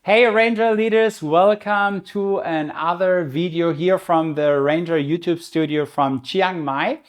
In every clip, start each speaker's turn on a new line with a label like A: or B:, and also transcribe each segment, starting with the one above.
A: Hey Ranger leaders, welcome to another video here from the Ranger YouTube studio from Chiang Mai.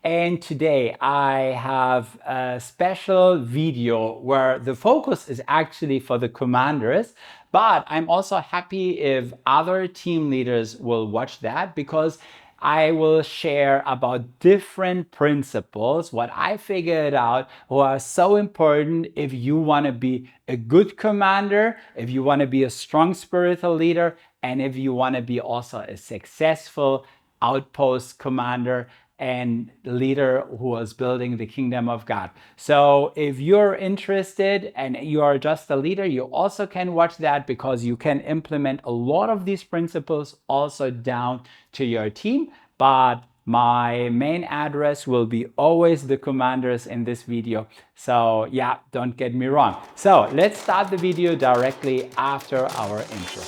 A: And today I have a special video where the focus is actually for the commanders, but I'm also happy if other team leaders will watch that because I will share about different principles, what I figured out, who are so important if you want to be a good commander, if you want to be a strong spiritual leader, and if you want to be also a successful outpost commander and leader who is building the kingdom of God. So if you're interested and you are just a leader, you also can watch that because you can implement a lot of these principles also down to your team. But my main address will be always the commanders in this video. So yeah, don't get me wrong. So let's start the video directly after our intro.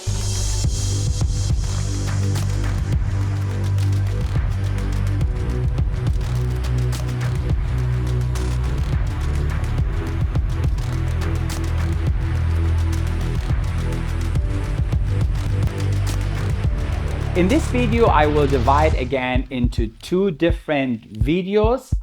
A: In this video, I will divide again into two different videos.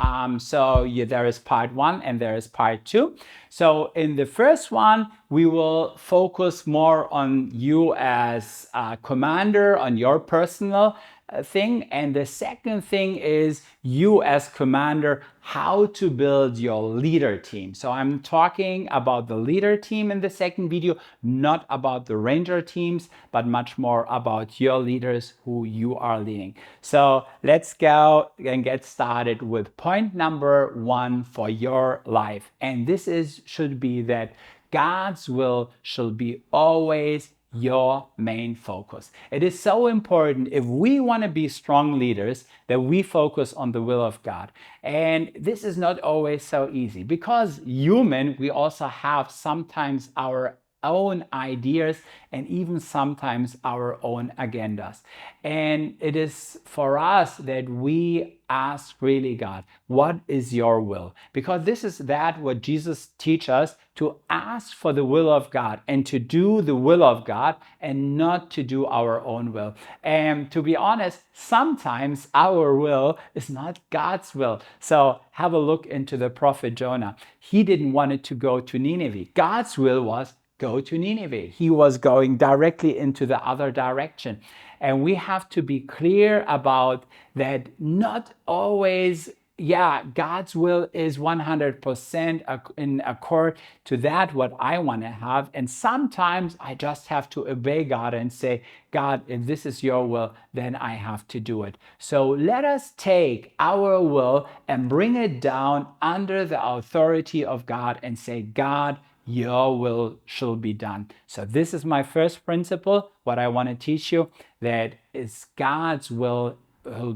A: There is part one and there is part two. So in the first one, we will focus more on you as a commander, on your personal thing. And the second thing is you as commander, how to build your leader team. So I'm talking about the leader team in the second video, not about the ranger teams, but much more about your leaders who you are leading. So let's go and get started with point number one for your life. And this should be that God's will should be always your main focus. It is so important if we want to be strong leaders that we focus on the will of God. And this is not always so easy because human, we also have sometimes our own ideas and even sometimes our own agendas. And it is for us that we ask really God, what is your will? Because this is what Jesus teaches us, to ask for the will of God and to do the will of God and not to do our own will. And to be honest, sometimes our will is not God's will. So have a look into the prophet Jonah. He didn't want it to go to Nineveh. God's will was go to Nineveh. He was going directly into the other direction. And we have to be clear about that. Not always, God's will is 100% in accord to that what I want to have. And sometimes I just have to obey God and say, God, if this is your will, then I have to do it. So let us take our will and bring it down under the authority of God and say, God, your will shall be done. So this is my first principle, what I want to teach you, that is God's will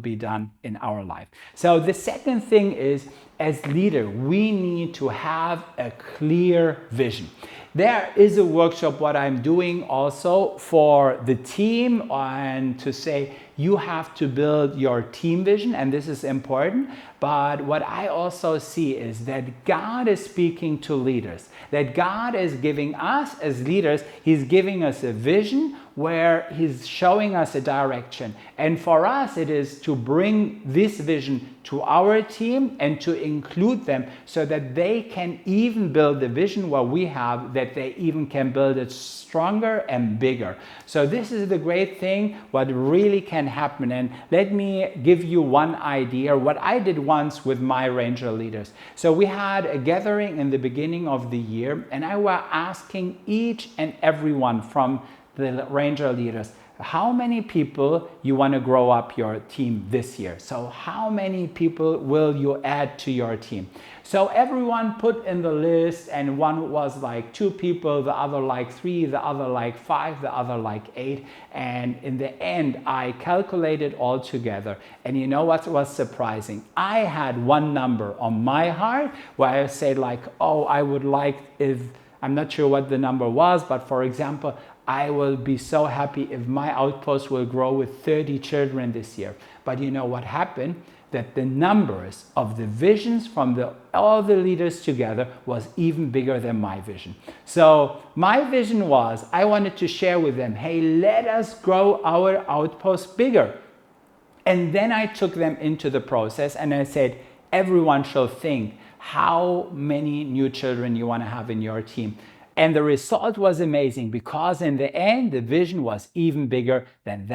A: be done in our life. So the second thing is, as leader, we need to have a clear vision. There is a workshop what I'm doing also for the team, and to say you have to build your team vision, and this is important. But what I also see is that God is speaking to leaders, that God is giving us as leaders, He's giving us a vision where He's showing us a direction. And for us, it is to bring this vision to our team and to include them so that they can even build the vision what we have, that they even can build it stronger and bigger. So this is the great thing, what really can happen. And let me give you one idea, what I did once with my ranger leaders. So we had a gathering in the beginning of the year, and I was asking each and every one from the ranger leaders, how many people you want to grow up your team this year? So how many people will you add to your team? So everyone put in the list, and one was like 2 people, the other like 3, the other like 5, the other like 8. And in the end, I calculated all together. And you know what was surprising? I had one number on my heart where I said like, oh, I would like, if I'm not sure what the number was, but for example, I will be so happy if my outpost will grow with 30 children this year. But you know what happened? that the numbers of the visions from all the leaders together was even bigger than my vision. So my vision was, I wanted to share with them, hey, let us grow our outpost bigger. And then I took them into the process and I said, everyone shall think how many new children you want to have in your team. And the result was amazing because in the end, the vision was even bigger than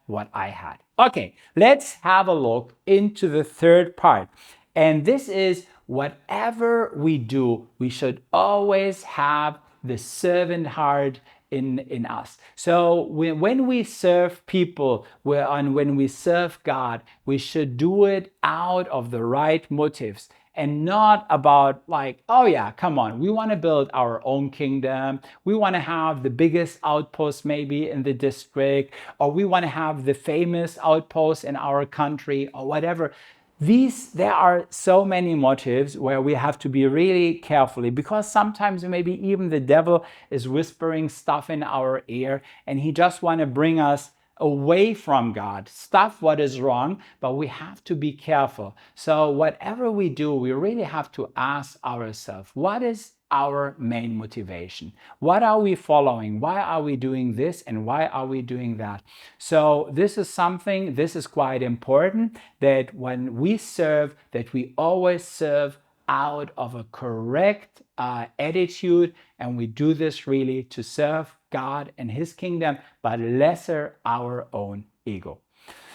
A: what I had. Okay, let's have a look into the third part. And this is whatever we do, we should always have the servant heart in us. So when we serve people and when we serve God, we should do it out of the right motives and not about like, oh yeah, come on, we want to build our own kingdom. We want to have the biggest outpost maybe in the district, or we want to have the famous outpost in our country or whatever. There are so many motives where we have to be really carefully, because sometimes maybe even the devil is whispering stuff in our ear and he just want to bring us away from God, stuff what is wrong, but we have to be careful. So whatever we do, we really have to ask ourselves, what is our main motivation? What are we following? Why are we doing this and why are we doing that? So this is quite important, that when we serve, that we always serve out of a correct attitude, and we do this really to serve God and His kingdom, but lesser our own ego.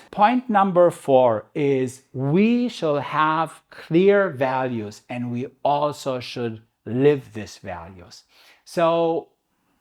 A: Point number 4 is we shall have clear values and we also should live these values. So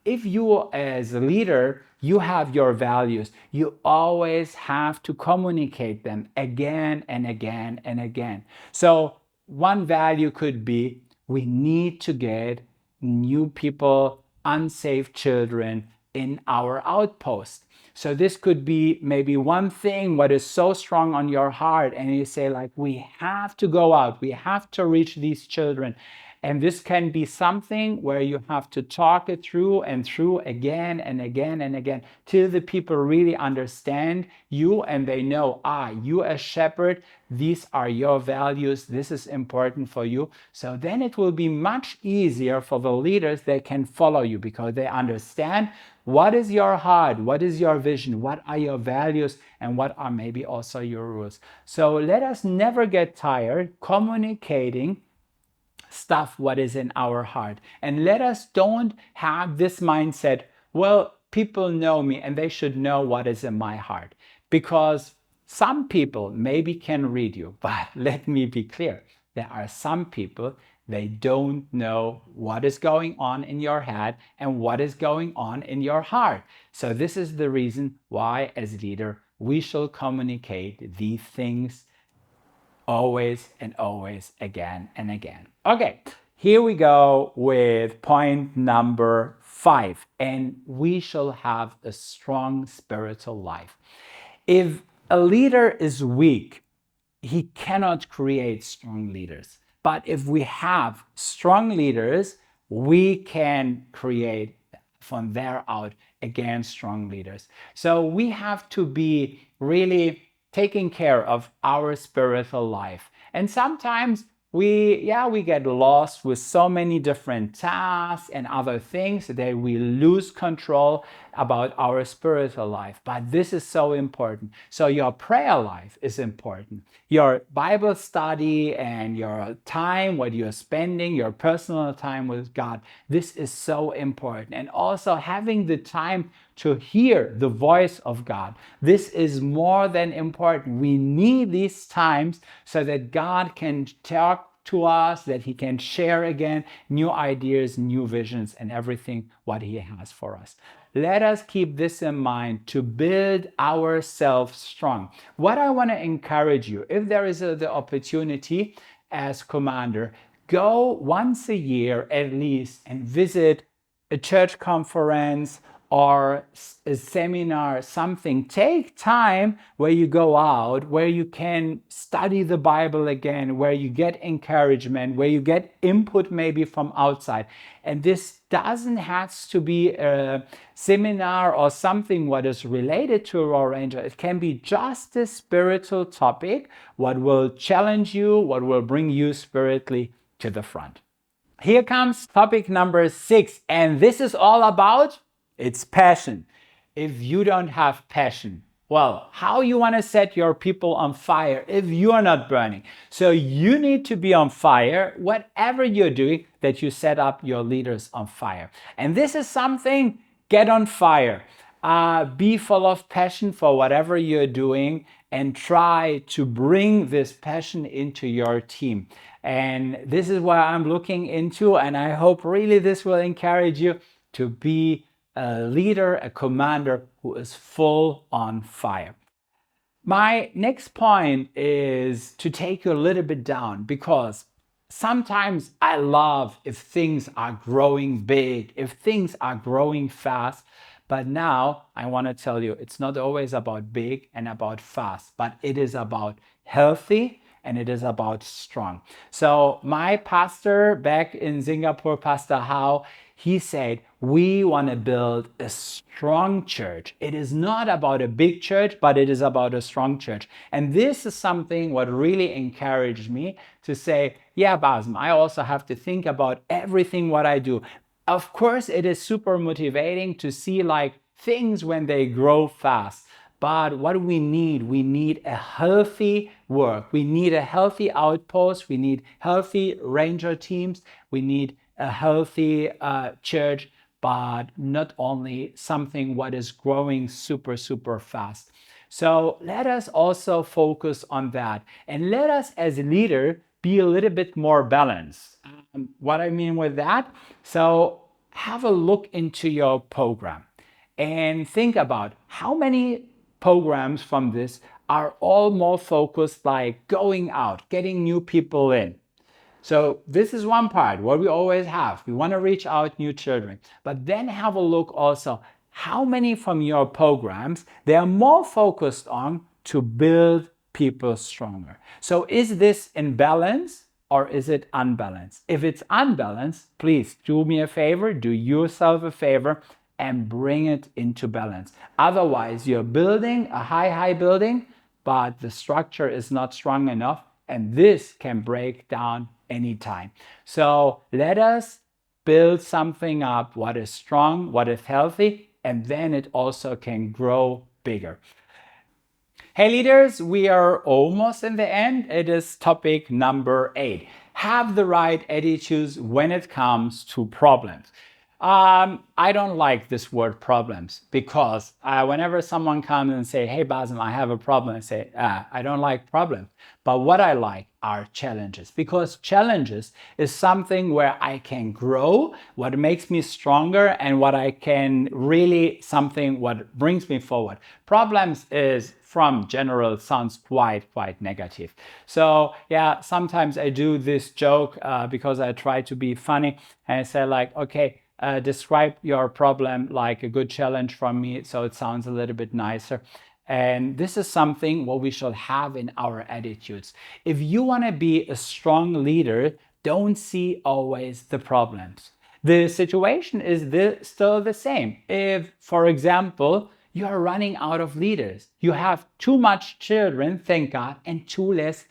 A: if you as a leader, you have your values, you always have to communicate them again and again and again. So one value could be, we need to get new people, unsaved children in our outpost. So this could be maybe one thing what is so strong on your heart, and you say like, we have to go out, we have to reach these children. And this can be something where you have to talk it through and through again and again and again till the people really understand you and they know, you as shepherd, these are your values, this is important for you. So then it will be much easier for the leaders, they can follow you because they understand what is your heart, what is your vision, what are your values, and what are maybe also your rules. So let us never get tired communicating stuff what is in our heart, and let us don't have this mindset, well, people know me and they should know what is in my heart, because some people maybe can read you, but let me be clear, there are some people, they don't know what is going on in your head and what is going on in your heart. So this is the reason why as leader we shall communicate these things always and always, again and again. Okay, here we go with point number 5, and we shall have a strong spiritual life. If a leader is weak, he cannot create strong leaders. But if we have strong leaders, we can create from there out again strong leaders. So we have to be really taking care of our spiritual life. And sometimes we get lost with so many different tasks and other things that we lose control about our spiritual life. But this is so important. So your prayer life is important. Your Bible study and your time, what you're spending, your personal time with God, this is so important. And also having the time to hear the voice of God. This is more than important. We need these times so that God can talk to us, that He can share again new ideas, new visions, and everything what He has for us. Let us keep this in mind to build ourselves strong. What I want to encourage you, if there is the opportunity as commander, go once a year at least and visit a church conference or a seminar, something, take time where you go out, where you can study the Bible again, where you get encouragement, where you get input maybe from outside. And this doesn't have to be a seminar or something what is related to a Raw Ranger. It can be just a spiritual topic, what will challenge you, what will bring you spiritually to the front. Here comes topic number 6, and this is all about it's passion. If you don't have passion, well, how you want to set your people on fire if you are not burning? So you need to be on fire, whatever you're doing, that you set up your leaders on fire. And this is something, get on fire. Be full of passion for whatever you're doing and try to bring this passion into your team. And this is what I'm looking into, and I hope really this will encourage you to be a leader, a commander who is full on fire. My next point is to take you a little bit down, because sometimes I love if things are growing big, if things are growing fast. But now I want to tell you, it's not always about big and about fast, but it is about healthy and it is about strong. So my pastor back in Singapore, Pastor Hao, he said, we want to build a strong church. It is not about a big church, but it is about a strong church. And this is something what really encouraged me to say, yeah, Basem, I also have to think about everything what I do. Of course, it is super motivating to see like things when they grow fast. But what we need a healthy work. We need a healthy outpost. We need healthy ranger teams. We need a healthy church, but not only something what is growing super, super fast. So let us also focus on that. And let us as a leader be a little bit more balanced. What I mean with that, so have a look into your program and think about how many programs from this are all more focused like going out, getting new people in. So this is one part, what we always have. We want to reach out new children. But then have a look also, how many from your programs, they are more focused on to build people stronger. So is this in balance or is it unbalanced? If it's unbalanced, please do me a favor, do yourself a favor and bring it into balance. Otherwise, you're building a high building, but the structure is not strong enough, and this can break down anytime. So let us build something up what is strong, what is healthy, and then it also can grow bigger. Hey leaders, we are almost in the end. It is topic number 8. Have the right attitudes when it comes to problems. I don't like this word problems because whenever someone comes and say, hey Basem, I have a problem, I say, I don't like problems. But what I like are challenges, because challenges is something where I can grow, what makes me stronger, and what I can really something what brings me forward. Problems is from general sounds quite negative. So yeah, sometimes I do this joke because I try to be funny and I say like, okay, describe your problem like a good challenge from me, so it sounds a little bit nicer. And this is something what we should have in our attitudes. If you want to be a strong leader, don't see always the problems. The situation is still the same. If, for example, you are running out of leaders, you have too much children, thank God, and too less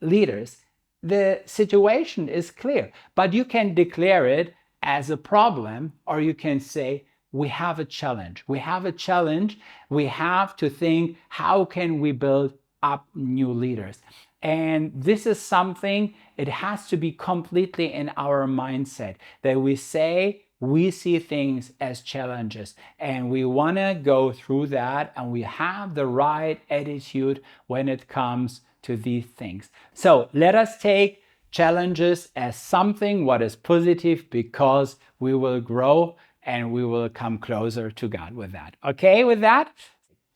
A: leaders, the situation is clear. But you can declare it as a problem, or you can say, we have a challenge. We have a challenge. We have to think, how can we build up new leaders? And this is something, it has to be completely in our mindset that we say, we see things as challenges and we want to go through that, and we have the right attitude when it comes to these things. So let us take challenges as something what is positive, because we will grow and we will come closer to God with that. Okay, with that,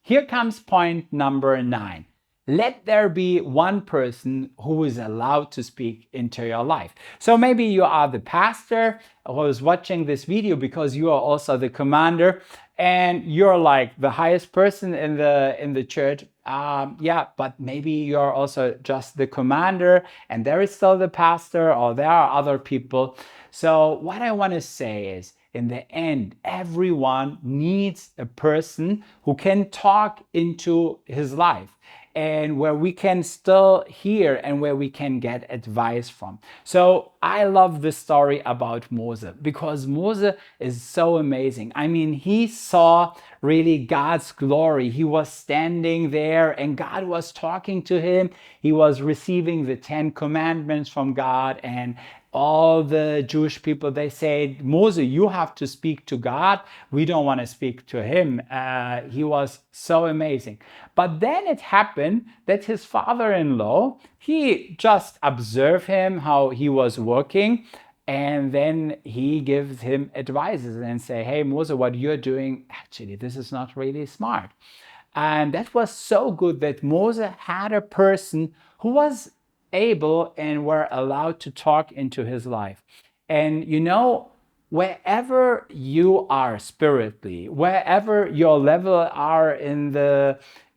A: here comes point number 9. let there be one person who is allowed to speak into your life. So maybe you are the pastor who is watching this video because you are also the commander and you're like the highest person in the church. Yeah, but maybe you're also just the commander and there is still the pastor, or there are other people. So what I want to say is, in the end, everyone needs a person who can talk into his life and where we can still hear and where we can get advice from. So I love the story about Moses because Moses is so amazing. I mean, he saw really God's glory. He was standing there and God was talking to him. He was receiving the 10 commandments from God, and all the Jewish people, they said, Moses, you have to speak to God. We don't want to speak to him. He was so amazing. But then it happened that his father-in-law, he just observed him, how he was working. And then he gives him advices and say, hey, Moses, what you're doing, actually, this is not really smart. And that was so good that Moses had a person who was able and were allowed to talk into his life. And you know, wherever you are spiritually, wherever your level are in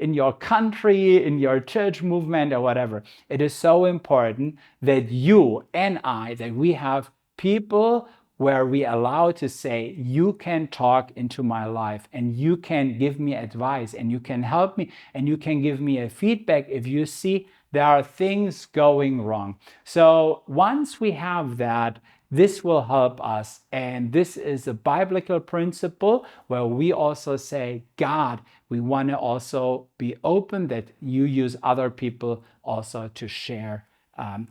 A: your country, in your church movement or whatever, it is so important that you and I, that we have people where we allow to say, you can talk into my life and you can give me advice and you can help me and you can give me a feedback if you see there are things going wrong. So once we have that, this will help us. And this is a biblical principle where we also say, God, we want to also be open that you use other people also to share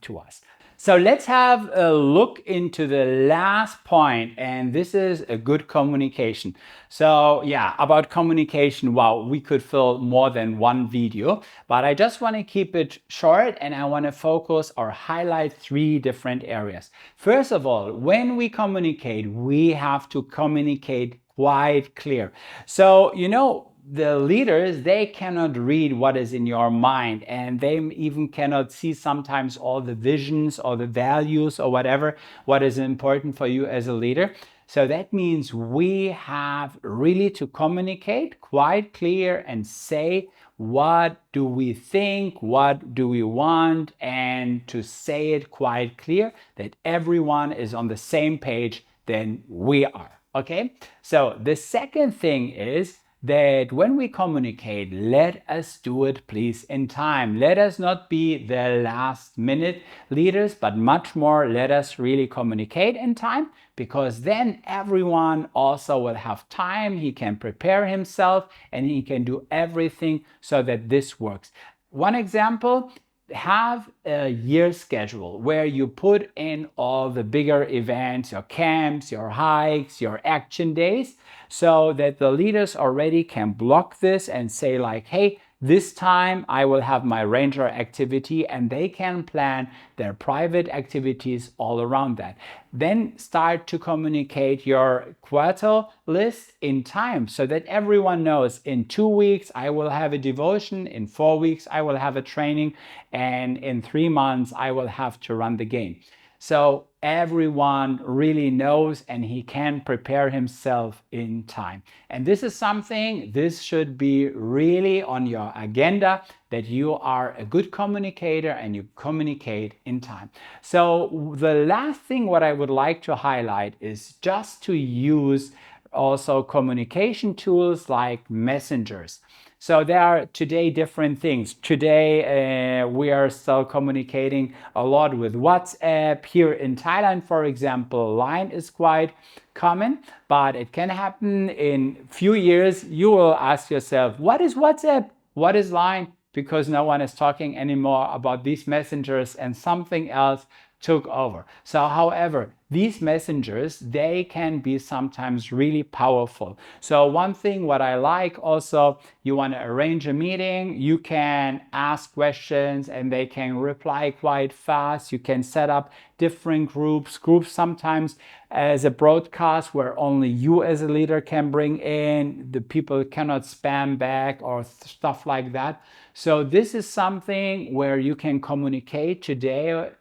A: to us. So let's have a look into the last point, and this is a good communication. So yeah, about communication, wow, we could fill more than one video, but I just want to keep it short and I want to focus or highlight 3 different areas. First of all, when we communicate, we have to communicate quite clear. So, you know, the leaders, they cannot read what is in your mind, and they even cannot see sometimes all the visions or the values or whatever, what is important for you as a leader. So that means we have really to communicate quite clear and say, what do we think, what do we want, and to say it quite clear that everyone is on the same page than we are. Okay, so the second thing is that when we communicate, let us do it please in time. Let us not be the last minute leaders, but much more let us really communicate in time, because then everyone also will have time. He can prepare himself and he can do everything so that this works. One example, have a year schedule where you put in all the bigger events, your camps, your hikes, your action days, so that the leaders already can block this and say like, hey, this time I will have my ranger activity, and they can plan their private activities all around that. Then start to communicate your quarter list in time so that everyone knows in 2 weeks I will have a devotion, in 4 weeks I will have a training, and in 3 months I will have to run the game. So everyone really knows and he can prepare himself in time. And this is something, this should be really on your agenda, that you are a good communicator and you communicate in time. So the last thing what I would like to highlight is just to use also communication tools like messengers. So there are today different things. Today we are still communicating a lot with WhatsApp. Here in Thailand, for example, Line is quite common, but it can happen in few years. You will ask yourself, what is WhatsApp? What is Line? Because no one is talking anymore about these messengers, and something else took over. So however, these messengers, they can be sometimes really powerful. So one thing what I like also, you want to arrange a meeting, you can ask questions and they can reply quite fast. You can set up different groups sometimes as a broadcast where only you as a leader can bring in, the people cannot spam back or stuff like that. So this is something where you can communicate today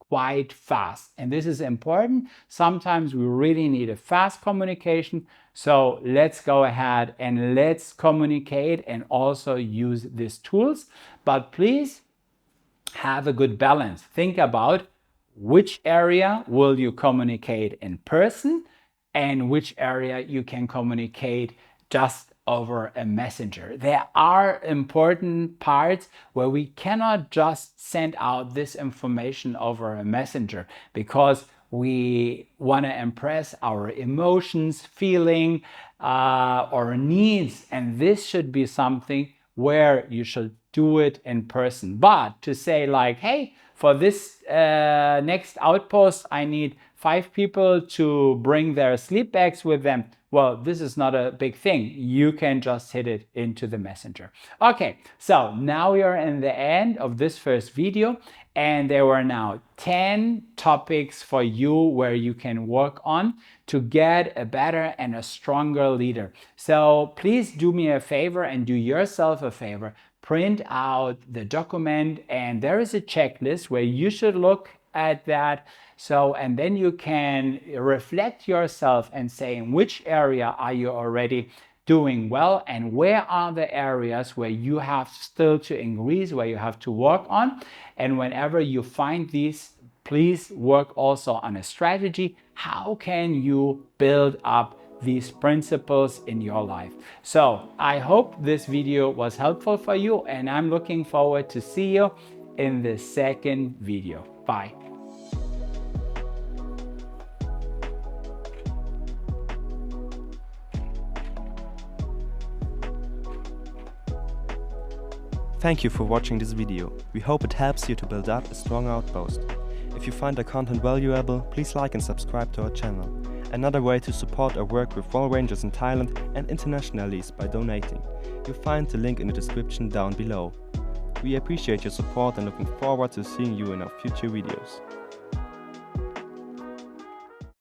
A: quite fast. And this is important. Sometimes we really need a fast communication. So let's go ahead and let's communicate and also use these tools. But please have a good balance. Think about which area will you communicate in person and which area you can communicate just over a messenger. There are important parts where we cannot just send out this information over a messenger because we want to impress our emotions, feeling, or needs, and this should be something where you should do it in person. But to say like, hey, for this next outpost, I need 5 people to bring their sleep bags with them. Well, this is not a big thing. You can just hit it into the messenger. Okay, so now we are in the end of this first video, and there were now 10 topics for you where you can work on to get a better and a stronger leader. So please do me a favor and do yourself a favor. Print out the document, and there is a checklist where you should look at that. So, and then you can reflect yourself and say in which area are you already doing well and where are the areas where you have still to increase, where you have to work on. And whenever you find these, please work also on a strategy. How can you build up these principles in your life? So I hope this video was helpful for you, and I'm looking forward to see you in the second video. Bye.
B: Thank you for watching this video. We hope it helps you to build up a strong outpost. If you find the content valuable, please like and subscribe to our channel. Another way to support our work with Wall Rangers in Thailand and internationally is by donating. You'll find the link in the description down below. We appreciate your support and looking forward to seeing you in our future videos.